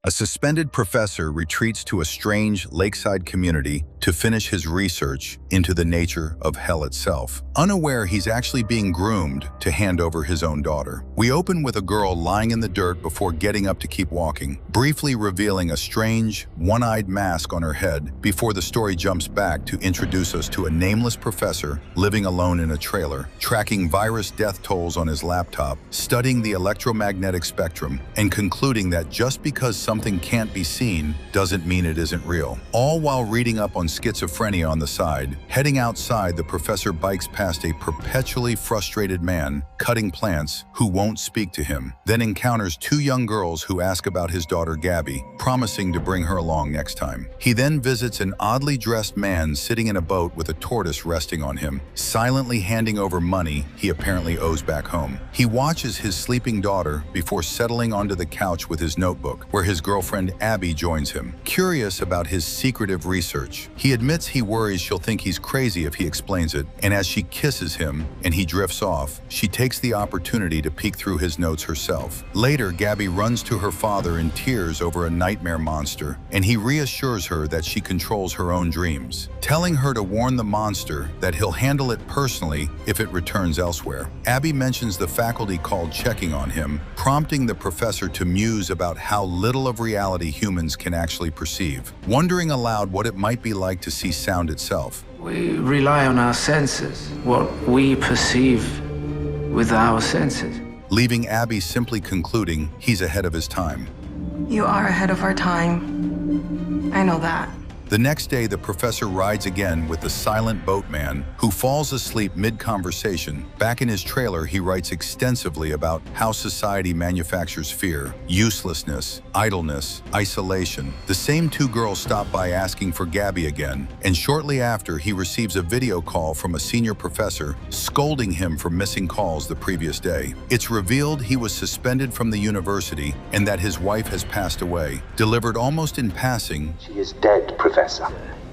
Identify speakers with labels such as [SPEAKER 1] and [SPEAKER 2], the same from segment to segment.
[SPEAKER 1] A suspended professor retreats to a strange lakeside community to finish his research into the nature of hell itself, unaware he's actually being groomed to hand over his own daughter. We open with a girl lying in the dirt before getting up to keep walking, briefly revealing a strange, one-eyed mask on her head before the story jumps back to introduce us to a nameless professor living alone in a trailer, tracking virus death tolls on his laptop, studying the electromagnetic spectrum, and concluding that just because something can't be seen doesn't mean it isn't real. All while reading up on schizophrenia on the side. Heading outside, the professor bikes past a perpetually frustrated man cutting plants who won't speak to him, then encounters two young girls who ask about his daughter Gabby, promising to bring her along next time. He then visits an oddly dressed man sitting in a boat with a tortoise resting on him, silently handing over money he apparently owes back home. He watches his sleeping daughter before settling onto the couch with his notebook, where his girlfriend Abby joins him, curious about his secretive research. He admits he worries she'll think he's crazy if he explains it, and as she kisses him and he drifts off, she takes the opportunity to peek through his notes herself. Later, Gabby runs to her father in tears over a nightmare monster, and he reassures her that she controls her own dreams, telling her to warn the monster that he'll handle it personally if it returns elsewhere. Abby mentions the faculty called checking on him, prompting the professor to muse about how little of reality humans can actually perceive, wondering aloud what it might be like to see sound itself.
[SPEAKER 2] We rely on our senses, what we perceive with our senses.
[SPEAKER 1] Leaving Abby simply concluding he's ahead of his time.
[SPEAKER 3] You are ahead of our time. I know that.
[SPEAKER 1] The next day, the professor rides again with the silent boatman who falls asleep mid-conversation. Back in his trailer, he writes extensively about how society manufactures fear, uselessness, idleness, isolation. The same two girls stop by asking for Gabby again, and shortly after, he receives a video call from a senior professor scolding him for missing calls the previous day. It's revealed he was suspended from the university and that his wife has passed away, delivered almost in passing.
[SPEAKER 4] She is dead, Professor.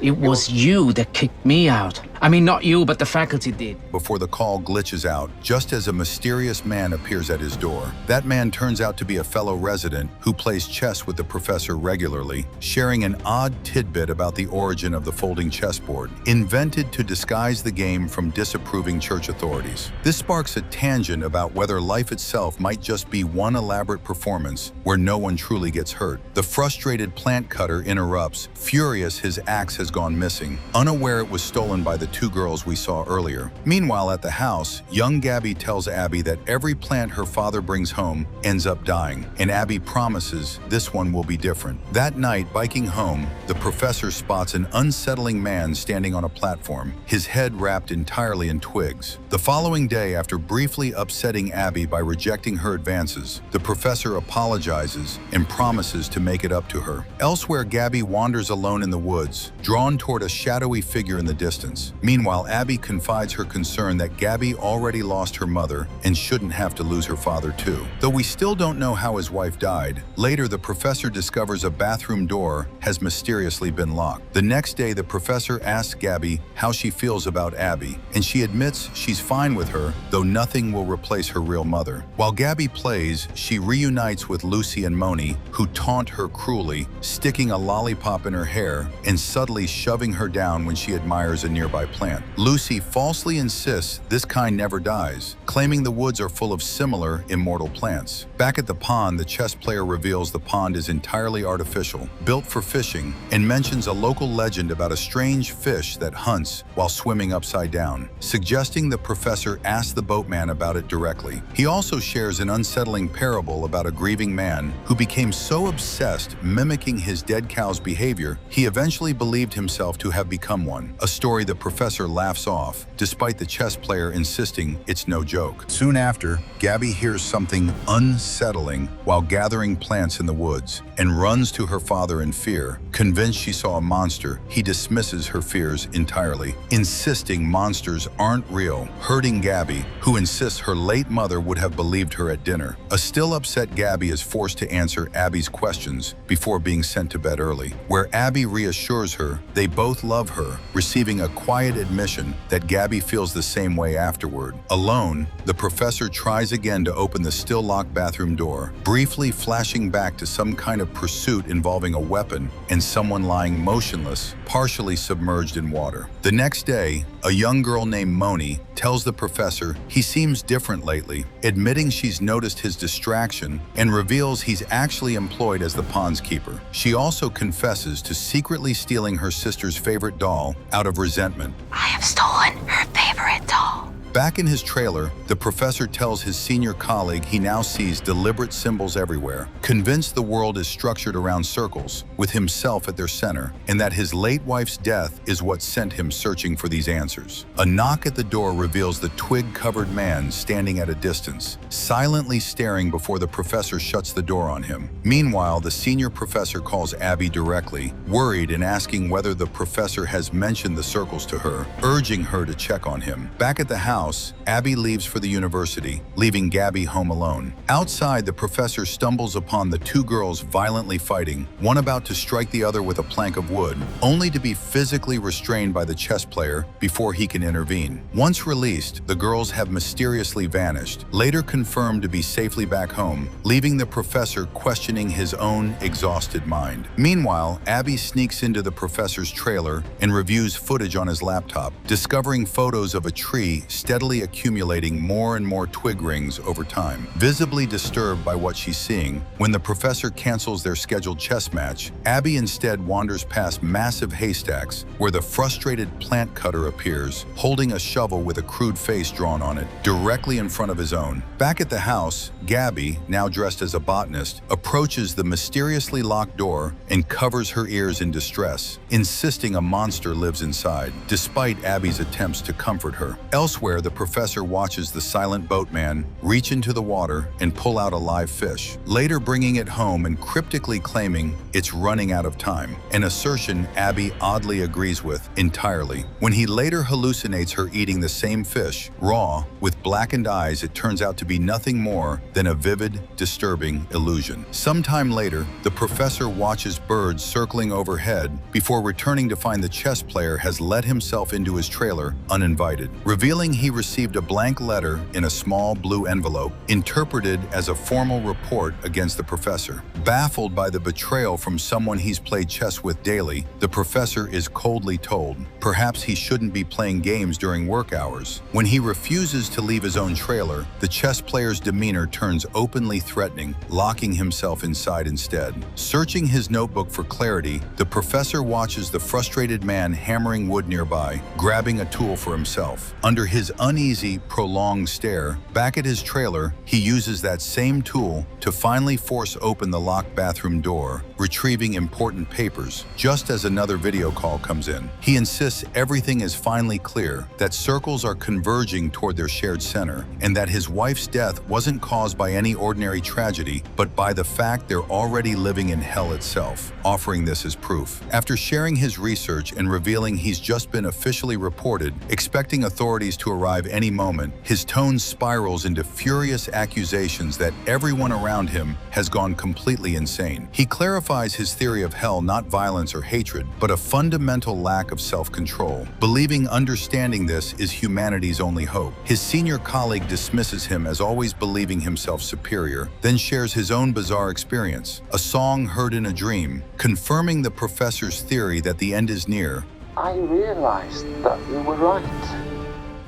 [SPEAKER 2] It was you that kicked me out. I mean, not you, but the faculty did.
[SPEAKER 1] Before the call glitches out, just as a mysterious man appears at his door. That man turns out to be a fellow resident who plays chess with the professor regularly, sharing an odd tidbit about the origin of the folding chessboard, invented to disguise the game from disapproving church authorities. This sparks a tangent about whether life itself might just be one elaborate performance where no one truly gets hurt. The frustrated plant cutter interrupts, furious his axe has gone missing, unaware it was stolen by the two girls we saw earlier. Meanwhile, at the house, young Gabby tells Abby that every plant her father brings home ends up dying, and Abby promises this one will be different. That night, biking home, the professor spots an unsettling man standing on a platform, his head wrapped entirely in twigs. The following day, after briefly upsetting Abby by rejecting her advances, the professor apologizes and promises to make it up to her. Elsewhere, Gabby wanders alone in the woods, drawn toward a shadowy figure in the distance. Meanwhile, Abby confides her concern that Gabby already lost her mother and shouldn't have to lose her father too. Though we still don't know how his wife died, later the professor discovers a bathroom door has mysteriously been locked. The next day, the professor asks Gabby how she feels about Abby, and she admits she's fine with her, though nothing will replace her real mother. While Gabby plays, she reunites with Lucy and Moni, who taunt her cruelly, sticking a lollipop in her hair and subtly shoving her down when she admires a nearby plant. Lucy falsely insists this kind never dies, claiming the woods are full of similar immortal plants. Back at the pond, the chess player reveals the pond is entirely artificial, built for fishing, and mentions a local legend about a strange fish that hunts while swimming upside down, suggesting the professor ask the boatman about it directly. He also shares an unsettling parable about a grieving man who became so obsessed mimicking his dead cow's behavior, he eventually believed himself to have become one, a story the professor laughs off, despite the chess player insisting it's no joke. Soon after, Gabby hears something unsettling while gathering plants in the woods and runs to her father in fear. Convinced she saw a monster, he dismisses her fears entirely, insisting monsters aren't real, hurting Gabby, who insists her late mother would have believed her at dinner. A still upset Gabby is forced to answer Abby's questions before being sent to bed early, where Abby reassures her They both love her, receiving a quiet admission that Gabby feels the same way afterward. Alone, the professor tries again to open the still-locked bathroom door, briefly flashing back to some kind of pursuit involving a weapon and someone lying motionless, partially submerged in water. The next day, a young girl named Moni tells the professor he seems different lately, admitting she's noticed his distraction and reveals he's actually employed as the pond's keeper. She also confesses to secretly stealing her sister's favorite doll out of resentment.
[SPEAKER 3] I have stolen her favorite doll.
[SPEAKER 1] Back in his trailer, the professor tells his senior colleague he now sees deliberate symbols everywhere, convinced the world is structured around circles, with himself at their center, and that his late wife's death is what sent him searching for these answers. A knock at the door reveals the twig-covered man standing at a distance, silently staring before the professor shuts the door on him. Meanwhile, the senior professor calls Abby directly, worried and asking whether the professor has mentioned the circles to her, urging her to check on him. Back at the house, Abby leaves for the university, leaving Gabby home alone. Outside, the professor stumbles upon the two girls violently fighting, one about to strike the other with a plank of wood, only to be physically restrained by the chess player before he can intervene. Once released, the girls have mysteriously vanished, later confirmed to be safely back home, leaving the professor questioning his own exhausted mind. Meanwhile, Abby sneaks into the professor's trailer and reviews footage on his laptop, discovering photos of a tree steadily accumulating more and more twig rings over time. Visibly disturbed by what she's seeing, when the professor cancels their scheduled chess match, Abby instead wanders past massive haystacks where the frustrated plant cutter appears, holding a shovel with a crude face drawn on it, directly in front of his own. Back at the house, Gabby, now dressed as a botanist, approaches the mysteriously locked door and covers her ears in distress, insisting a monster lives inside, despite Abby's attempts to comfort her. Elsewhere, the professor watches the silent boatman reach into the water and pull out a live fish, later bringing it home and cryptically claiming it's running out of time, an assertion Abby oddly agrees with entirely. When he later hallucinates her eating the same fish, raw, with blackened eyes, it turns out to be nothing more than a vivid, disturbing illusion. Sometime later, the professor watches birds circling overhead before returning to find the chess player has let himself into his trailer uninvited, revealing he received a blank letter in a small blue envelope, interpreted as a formal report against the professor. Baffled by the betrayal from someone he's played chess with daily, the professor is coldly told perhaps he shouldn't be playing games during work hours. When he refuses to leave his own trailer, the chess player's demeanor turns openly threatening, locking himself inside instead. Searching his notebook for clarity, the professor watches the frustrated man hammering wood nearby, grabbing a tool for himself. Under his uneasy, prolonged stare, back at his trailer, he uses that same tool to finally force open the locked bathroom door, retrieving important papers, just as another video call comes in. He insists everything is finally clear, that circles are converging toward their shared center, and that his wife's death wasn't caused by any ordinary tragedy, but by the fact they're already living in hell itself, offering this as proof. After sharing his research and revealing he's just been officially reported, expecting authorities to arrive any moment, his tone spirals into furious accusations that everyone around him has gone completely insane. He clarifies his theory of hell not violence or hatred, but a fundamental lack of self-control, believing understanding this is humanity's only hope. His senior colleague dismisses him as always believing himself superior, then shares his own bizarre experience, a song heard in a dream, confirming the professor's theory that the end is near.
[SPEAKER 2] I realized that you were right.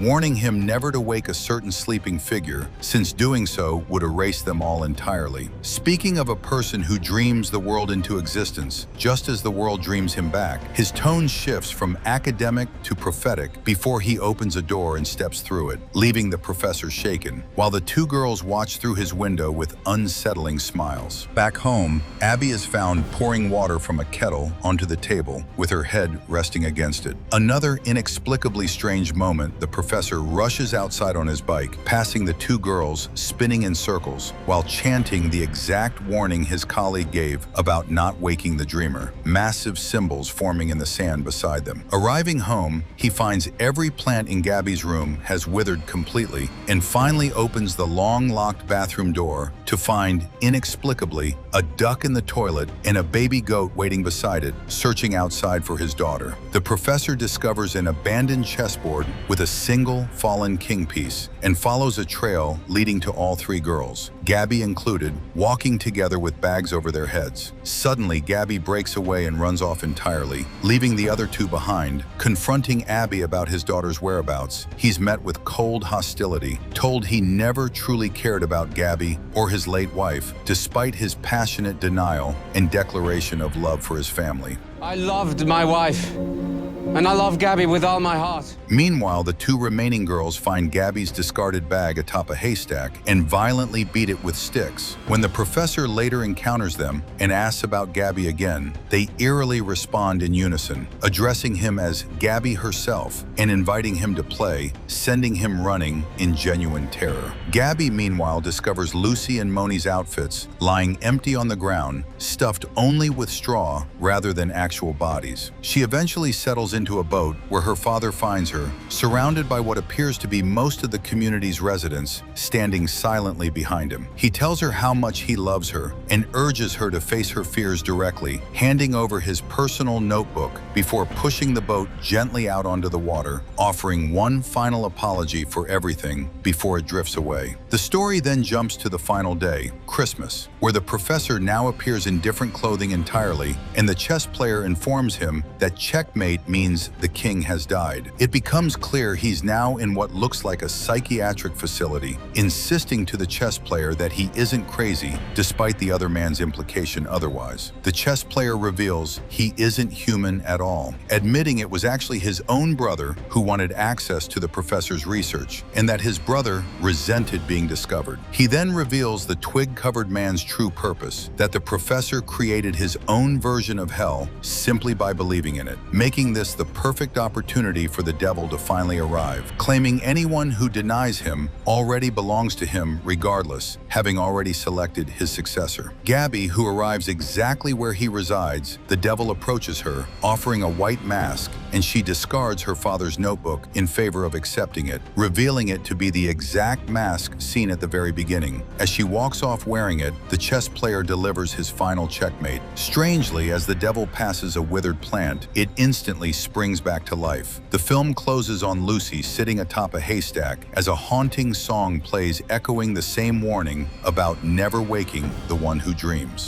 [SPEAKER 1] Warning him never to wake a certain sleeping figure, since doing so would erase them all entirely. Speaking of a person who dreams the world into existence, just as the world dreams him back, his tone shifts from academic to prophetic before he opens a door and steps through it, leaving the professor shaken, while the two girls watch through his window with unsettling smiles. Back home, Abby is found pouring water from a kettle onto the table, with her head resting against it. Another inexplicably strange moment the professor rushes outside on his bike, passing the two girls spinning in circles while chanting the exact warning his colleague gave about not waking the dreamer, massive symbols forming in the sand beside them. Arriving home, he finds every plant in Gabby's room has withered completely and finally opens the long-locked bathroom door to find, inexplicably, a duck in the toilet and a baby goat waiting beside it, searching outside for his daughter. The professor discovers an abandoned chessboard with a single fallen king piece and follows a trail leading to all three girls, Gabby included, walking together with bags over their heads. Suddenly, Gabby breaks away and runs off entirely, leaving the other two behind. Confronting Abby about his daughter's whereabouts, he's met with cold hostility, told he never truly cared about Gabby or his late wife, despite his passionate denial and declaration of love for his family.
[SPEAKER 4] I loved my wife, and I love Gabby with all my heart.
[SPEAKER 1] Meanwhile, the two remaining girls find Gabby's discarded bag atop a haystack and violently beat it with sticks. When the professor later encounters them and asks about Gabby again, they eerily respond in unison, addressing him as Gabby herself and inviting him to play, sending him running in genuine terror. Gabby, meanwhile, discovers Lucy and Moni's outfits lying empty on the ground, stuffed only with straw rather than actual bodies. She eventually settles into a boat where her father finds her, surrounded by what appears to be most of the community's residents, standing silently behind him. He tells her how much he loves her and urges her to face her fears directly, handing over his personal notebook before pushing the boat gently out onto the water, offering one final apology for everything before it drifts away. The story then jumps to the final day, Christmas, where the professor now appears in different clothing entirely, and the chess player informs him that checkmate means the king has died. It becomes clear he's now in what looks like a psychiatric facility, insisting to the chess player that he isn't crazy, despite the other man's implication otherwise. The chess player reveals he isn't human at all, admitting it was actually his own brother who wanted access to the professor's research, and that his brother resented being discovered. He then reveals the twig-covered man's true purpose, that the professor created his own version of hell simply by believing in it, making this the perfect opportunity for the devil to finally arrive, claiming anyone who denies him already belongs to him regardless, having already selected his successor. Gabby, who arrives exactly where he resides, the devil approaches her, offering a white mask, and she discards her father's notebook in favor of accepting it, revealing it to be the exact mask seen at the very beginning. As she walks off wearing it, the chess player delivers his final checkmate. Strangely, as the devil passes a withered plant, it instantly springs back to life. The film closes on Lucy sitting atop a haystack as a haunting song plays, echoing the same warning about never waking the one who dreams.